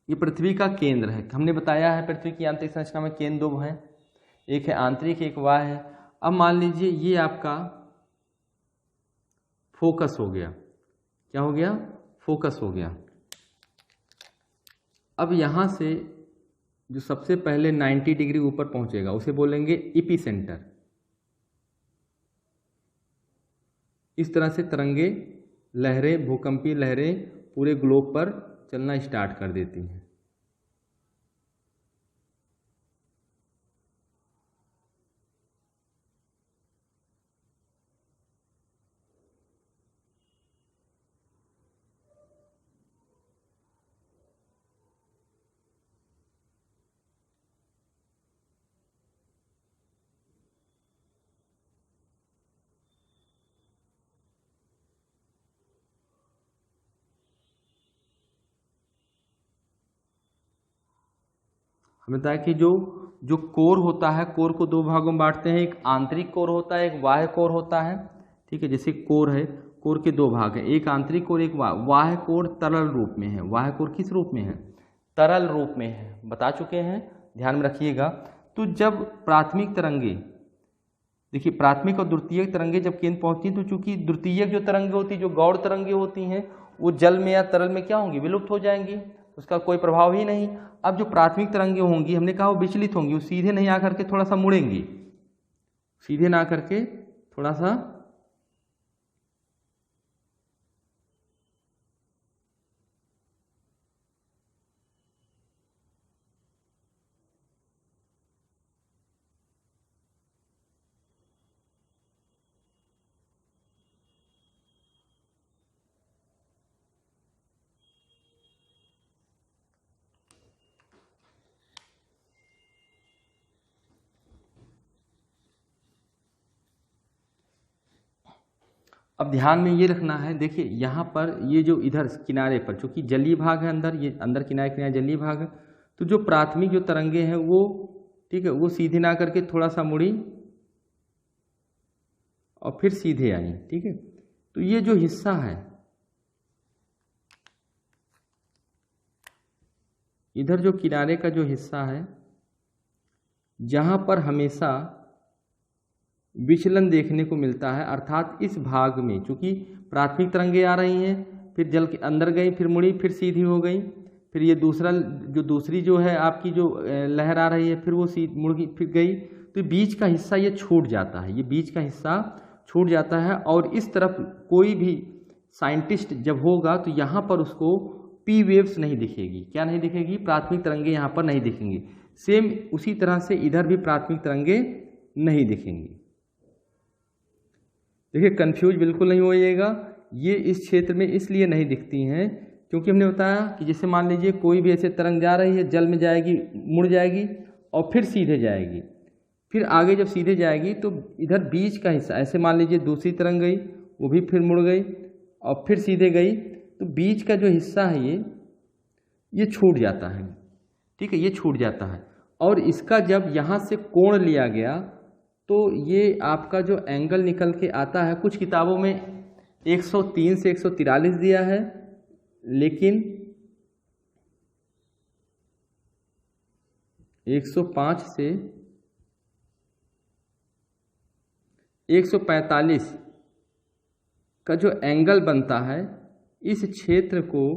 ये पृथ्वी का केंद्र है। हमने बताया है पृथ्वी की आंतरिक संरचना में केंद्र दो हैं, एक है आंतरिक, एक बाह्य है। अब मान लीजिए ये आपका फोकस हो गया। क्या हो गया? फोकस हो गया। अब यहां से जो सबसे पहले 90 डिग्री ऊपर पहुंचेगा उसे बोलेंगे एपिसेंटर। इस तरह से तरंगे, लहरें, भूकंपीय लहरें पूरे ग्लोब पर चलना स्टार्ट कर देती हैं। हमें बताया कि जो कोर होता है, कोर को दो भागों में बांटते हैं, एक आंतरिक कोर होता है, एक बाह्य कोर होता है। ठीक है, जैसे कोर है, कोर के दो भाग हैं, एक आंतरिक कोर, एक बाह्य कोर तरल रूप में है। बाह्य कोर किस रूप में है? तरल रूप में है, बता चुके हैं, ध्यान में रखिएगा। तो जब प्राथमिक तरंगे, देखिए प्राथमिक और द्वितीयक तरंगे जब केंद्र पहुंचती हैं तो चूंकि द्वितीयक जो तरंगे होती है, जो गौड़ तरंगे होती हैं, वो जल में या तरल में क्या होंगी? विलुप्त हो जाएंगी, उसका कोई प्रभाव ही नहीं। अब जो प्राथमिक तरंगे होंगी, हमने कहा वो विचलित होंगी, वो सीधे नहीं आकर के थोड़ा सा मुड़ेंगी, सीधे ना करके थोड़ा सा अब ध्यान में ये रखना है, देखिए यहाँ पर ये जो इधर किनारे पर, चूंकि जलीय भाग है अंदर, ये अंदर किनारे किनारे जलीय भाग है, तो जो प्राथमिक जो तरंगे हैं वो, ठीक है, वो सीधे ना करके थोड़ा सा मुड़ी और फिर सीधे आई। ठीक है, तो ये जो हिस्सा है इधर, जो किनारे का जो हिस्सा है, जहाँ पर हमेशा विचलन देखने को मिलता है, अर्थात इस भाग में चूंकि प्राथमिक तरंगे आ रही हैं, फिर जल के अंदर गई, फिर मुड़ी, फिर सीधी हो गई, फिर ये दूसरी जो है आपकी जो लहर आ रही है, फिर वो मुड़ गई, फिर गई, तो बीच का हिस्सा ये छूट जाता है, ये बीच का हिस्सा छूट जाता है। और इस तरफ कोई भी साइंटिस्ट जब होगा तो यहाँ पर उसको पी वेव्स नहीं दिखेगी। क्या नहीं दिखेगी? प्राथमिक तरंगे यहाँ पर नहीं दिखेंगी। सेम उसी तरह से इधर भी प्राथमिक तरंगे नहीं दिखेंगी। देखिए कंफ्यूज बिल्कुल नहीं होइएगा, ये इस क्षेत्र में इसलिए नहीं दिखती हैं क्योंकि हमने बताया कि जैसे मान लीजिए कोई भी ऐसे तरंग जा रही है, जल में जाएगी, मुड़ जाएगी और फिर सीधे जाएगी, फिर आगे जब सीधे जाएगी तो इधर बीच का हिस्सा, ऐसे मान लीजिए दूसरी तरंग गई, वो भी फिर मुड़ गई और फिर सीधे गई, तो बीच का जो हिस्सा है ये छूट जाता है। ठीक है, ये छूट जाता है। और इसका जब यहाँ से कोण लिया गया तो ये आपका जो एंगल निकल के आता है, कुछ किताबों में 103 से 143 दिया है, लेकिन 105 से 145 का जो एंगल बनता है, इस क्षेत्र को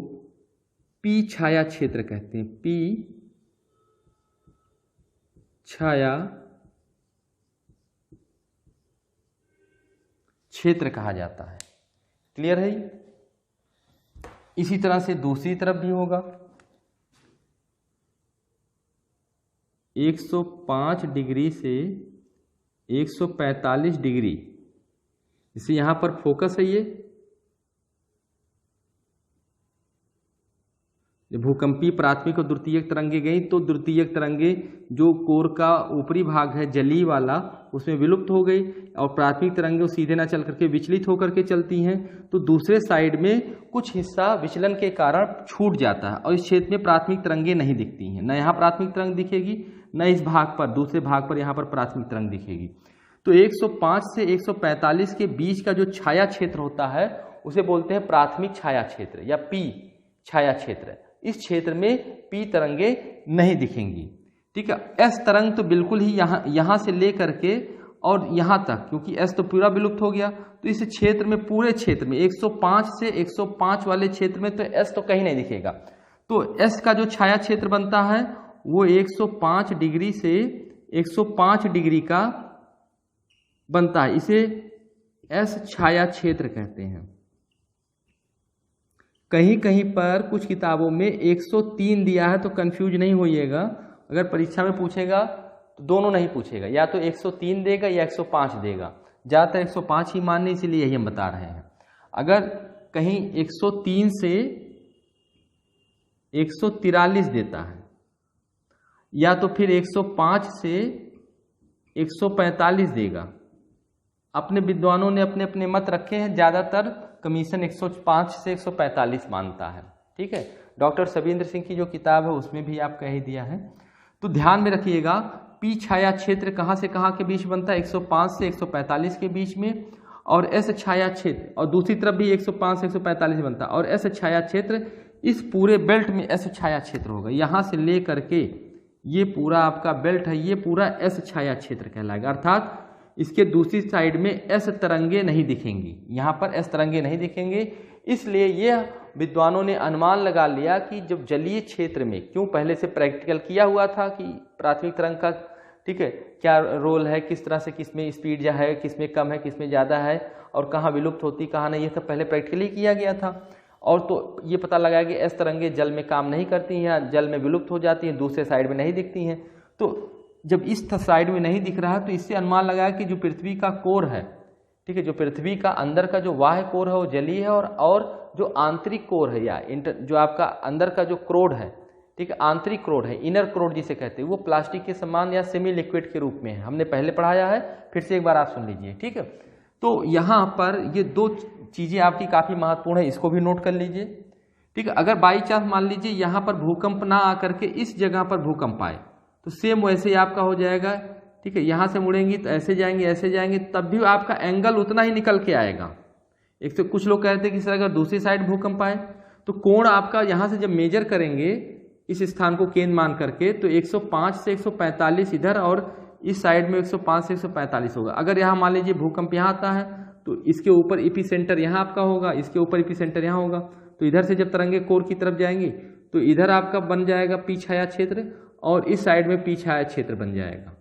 पी छाया क्षेत्र कहते हैं। पी छाया क्षेत्र कहा जाता है। क्लियर है? इसी तरह से दूसरी तरफ भी होगा। 105 डिग्री से 145 डिग्री, इसे यहाँ पर फोकस है, ये भूकंपीय प्राथमिक और द्वितीयक तरंगे गई तो द्वितीयक तरंगे जो कोर का ऊपरी भाग है जलीय वाला, उसमें विलुप्त हो गई, और प्राथमिक तरंगे सीधे ना चल करके विचलित होकर के चलती हैं, तो दूसरे साइड में कुछ हिस्सा विचलन के कारण छूट जाता है और इस क्षेत्र में प्राथमिक तरंगे नहीं दिखती हैं। न यहाँ प्राथमिक तरंग दिखेगी, न इस भाग पर, दूसरे भाग पर यहाँ पर प्राथमिक तरंग दिखेगी। तो 105 से 145 के बीच का जो छाया क्षेत्र होता है उसे बोलते हैं प्राथमिक छाया क्षेत्र या पी छाया क्षेत्र। इस क्षेत्र में पी तरंगे नहीं दिखेंगी। ठीक है, एस तरंग तो बिल्कुल ही यहाँ से ले करके और यहाँ तक, क्योंकि एस तो पूरा विलुप्त हो गया, तो इस क्षेत्र में, पूरे क्षेत्र में 105 से 105 वाले क्षेत्र में तो एस तो कहीं नहीं दिखेगा। तो एस का जो छाया क्षेत्र बनता है वो 105 डिग्री से 105 डिग्री का बनता है, इसे एस छाया क्षेत्र कहते हैं। कहीं कहीं पर कुछ किताबों में 103 दिया है, तो कंफ्यूज नहीं होइएगा, अगर परीक्षा में पूछेगा तो दोनों नहीं पूछेगा, या तो 103 देगा या 105 देगा, ज़्यादातर 105 ही मानने, इसीलिए यही हम बता रहे हैं। अगर कहीं 103 से 143 देता है, या तो फिर 105 से 145 देगा। अपने विद्वानों ने अपने अपने मत रखे हैं, ज़्यादातर कमीशन 105 से 145 मानता है। ठीक है, डॉक्टर सबिंद्र सिंह की जो किताब है उसमें भी आपका ही दिया है। तो ध्यान में रखिएगा, पी छाया क्षेत्र कहाँ से कहाँ के बीच बनता है, 105 से 145 के बीच में, और एस छाया क्षेत्र, और दूसरी तरफ भी 105 से 145 बनता है, और एस छाया क्षेत्र, इस पूरे बेल्ट में एस छाया क्षेत्र होगा। यहाँ से ले करके ये पूरा आपका बेल्ट है, ये पूरा एस छाया क्षेत्र कहलाएगा, अर्थात इसके दूसरी साइड में एस तरंगे नहीं दिखेंगी, यहाँ पर एस तरंगे नहीं दिखेंगे। इसलिए यह विद्वानों ने अनुमान लगा लिया कि जब जलीय क्षेत्र में, क्यों पहले से प्रैक्टिकल किया हुआ था कि प्राथमिक तरंग का, ठीक है, क्या रोल है, किस तरह से किसमें स्पीड जो है, किसमें कम है, किसमें ज़्यादा है, और कहाँ विलुप्त होती कहाँ नहीं, ये सब पहले प्रैक्टिकली किया गया था। और तो ये पता लगा कि एस तरंगे जल में काम नहीं करती हैं, या जल में विलुप्त हो जाती हैं, दूसरे साइड में नहीं दिखती हैं। तो जब इस साइड में नहीं दिख रहा है, तो इससे अनुमान लगाया कि जो पृथ्वी का कोर है, ठीक है, जो पृथ्वी का अंदर का जो बाह्य कोर है वो जलीय है, और जो आंतरिक कोर है, या जो आपका अंदर का जो क्रोड है, ठीक है, आंतरिक क्रोड है, इनर क्रोड जिसे कहते हैं, वो प्लास्टिक के समान या सेमी लिक्विड के रूप में है। हमने पहले पढ़ाया है, फिर से एक बार आप सुन लीजिए। ठीक है, तो यहाँ पर ये दो चीज़ें आपकी काफ़ी महत्वपूर्ण है, इसको भी नोट कर लीजिए। ठीक है, अगर बाई चांस मान लीजिए यहाँ पर भूकंप ना आकर के इस जगह पर भूकंप आए, तो सेम वैसे ही आपका हो जाएगा। ठीक है, यहाँ से मुड़ेंगी तो ऐसे जाएंगे, तब भी आपका एंगल उतना ही निकल के आएगा। एक तो कुछ लोग कहते हैं कि सर अगर दूसरी साइड भूकंप आए तो कोण आपका यहाँ से जब मेजर करेंगे इस स्थान को केंद्र मान करके, तो 105 से 145 इधर, और इस साइड में 105 से 145 होगा। अगर यहाँ मान लीजिए भूकंप यहाँ आता है, तो इसके ऊपर एपिसेंटर यहाँ आपका होगा, इसके ऊपर एपिसेंटर यहाँ होगा, तो इधर से जब तरंगे कोर की तरफ जाएंगी तो इधर आपका बन जाएगा पी छाया क्षेत्र, और इस साइड में पी छाया क्षेत्र बन जाएगा।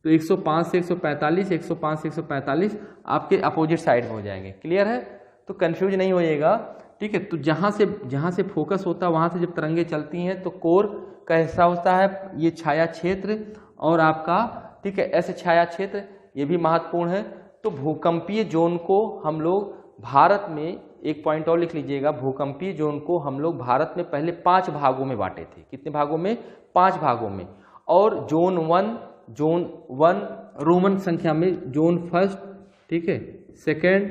तो 105 से 145, 105 से 145 आपके अपोजिट साइड में हो जाएंगे। क्लियर है? तो कंफ्यूज नहीं होइएगा। ठीक है, तो जहाँ से फोकस होता है वहाँ से जब तरंगे चलती हैं तो कोर का हिस्सा होता है ये छाया क्षेत्र, और आपका, ठीक है, ऐसे छाया क्षेत्र, ये भी महत्वपूर्ण है। तो भूकंपीय जोन को हम लोग भारत में, एक पॉइंट और लिख लीजिएगा, भूकंपीय जोन को हम लोग भारत में पहले 5 भागों में बांटे थे। कितने भागों में? 5 भागों में। और जोन 1 रोमन संख्या में, जोन 1, ठीक है, 2,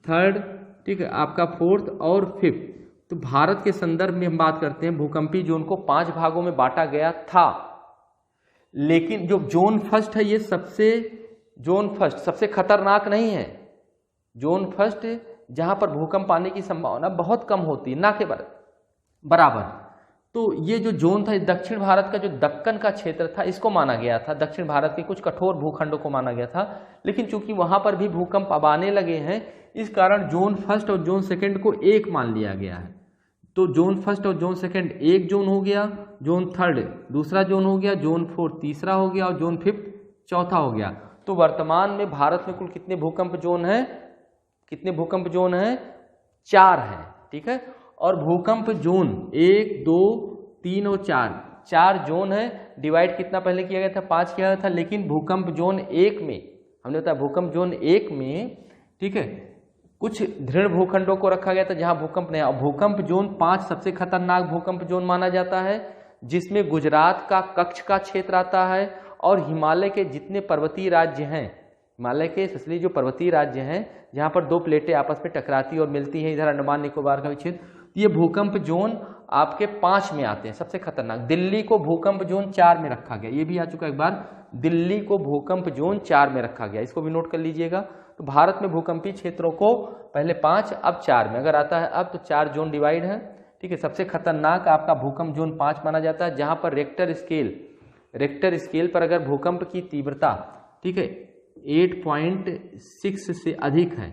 3, ठीक है, आपका 4th और 5th। तो भारत के संदर्भ में हम बात करते हैं, भूकंपीय जोन को 5 भागों में बांटा गया था। लेकिन जो जोन 1 है, ये सबसे खतरनाक नहीं है। जोन 1 जहां पर भूकंप आने की संभावना बहुत कम होती है, ना के बराबर। तो ये जो जोन था, दक्षिण भारत का जो दक्कन का क्षेत्र था, इसको माना गया था। दक्षिण भारत के कुछ कठोर भूखंडों को माना गया था। लेकिन चूंकि वहां पर भी भूकंप अब आने लगे हैं, इस कारण जोन 1 और जोन 2 को एक मान लिया गया है। तो जोन 1 और जोन 2 एक जोन हो गया, जोन 3 दूसरा जोन हो गया, जोन 4 तीसरा हो गया, और जोन 5 चौथा हो गया। तो वर्तमान में भारत में कुल कितने भूकंप जोन है? 4 है। ठीक है, और भूकंप जोन 1, 2, 3 और 4 जोन है। डिवाइड कितना पहले किया गया था? 5 किया गया था। लेकिन भूकंप जोन 1 में, हमने बताया भूकंप जोन 1 में, ठीक है, कुछ दृढ़ भूखंडों को रखा गया था जहां भूकंप नहीं। और भूकंप जोन 5 सबसे खतरनाक भूकंप जोन माना जाता है, जिसमें गुजरात का कच्छ का क्षेत्र आता है, और हिमालय के जितने पर्वतीय राज्य हैं, हिमालय के ससली जो पर्वतीय राज्य हैं, जहां पर 2 प्लेटें आपस में टकराती और मिलती हैं, इधर अंडमान निकोबार का क्षेत्र, ये भूकंप जोन आपके 5 में आते हैं, सबसे खतरनाक। दिल्ली को भूकंप जोन 4 में रखा गया, ये भी आ चुका एक बार। दिल्ली को भूकंप जोन 4 में रखा गया, इसको भी नोट कर लीजिएगा। तो भारत में भूकंपीय क्षेत्रों को पहले 5, अब 4 में अगर आता है अब, तो 4 जोन डिवाइड है। ठीक है। सबसे खतरनाक आपका भूकंप जोन 5 माना जाता है, जहां पर रेक्टर स्केल पर अगर भूकंप की तीव्रता, ठीक है, 8.6 से अधिक है,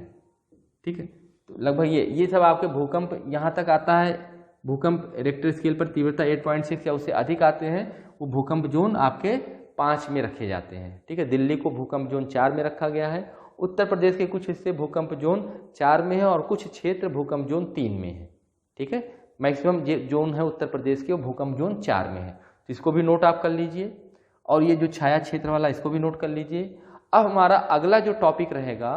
ठीक है, तो लगभग ये सब आपके भूकंप यहाँ तक आता है। भूकंप रेक्टर स्केल पर तीव्रता 8.6 या उससे अधिक आते हैं, वो भूकंप जोन आपके 5 में रखे जाते हैं, ठीक है। दिल्ली को भूकंप जोन 4 में रखा गया है। उत्तर प्रदेश के कुछ हिस्से भूकंप जोन 4 में है और कुछ क्षेत्र भूकंप जोन 3 में है, ठीक है। मैक्सिमम जोन है उत्तर प्रदेश के, वो भूकंप जोन 4 में है, तो इसको भी नोट आप कर लीजिए। और ये जो छाया क्षेत्र वाला, इसको भी नोट कर लीजिए। अब हमारा अगला जो टॉपिक रहेगा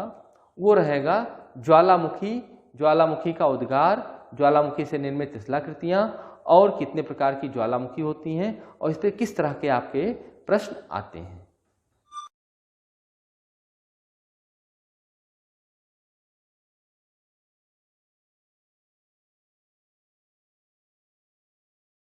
वो रहेगा ज्वालामुखी का उद्गार, ज्वालामुखी से निर्मित शिलाकृतियां और कितने प्रकार की ज्वालामुखी होती हैं, और इस पर किस तरह के आपके प्रश्न आते हैं।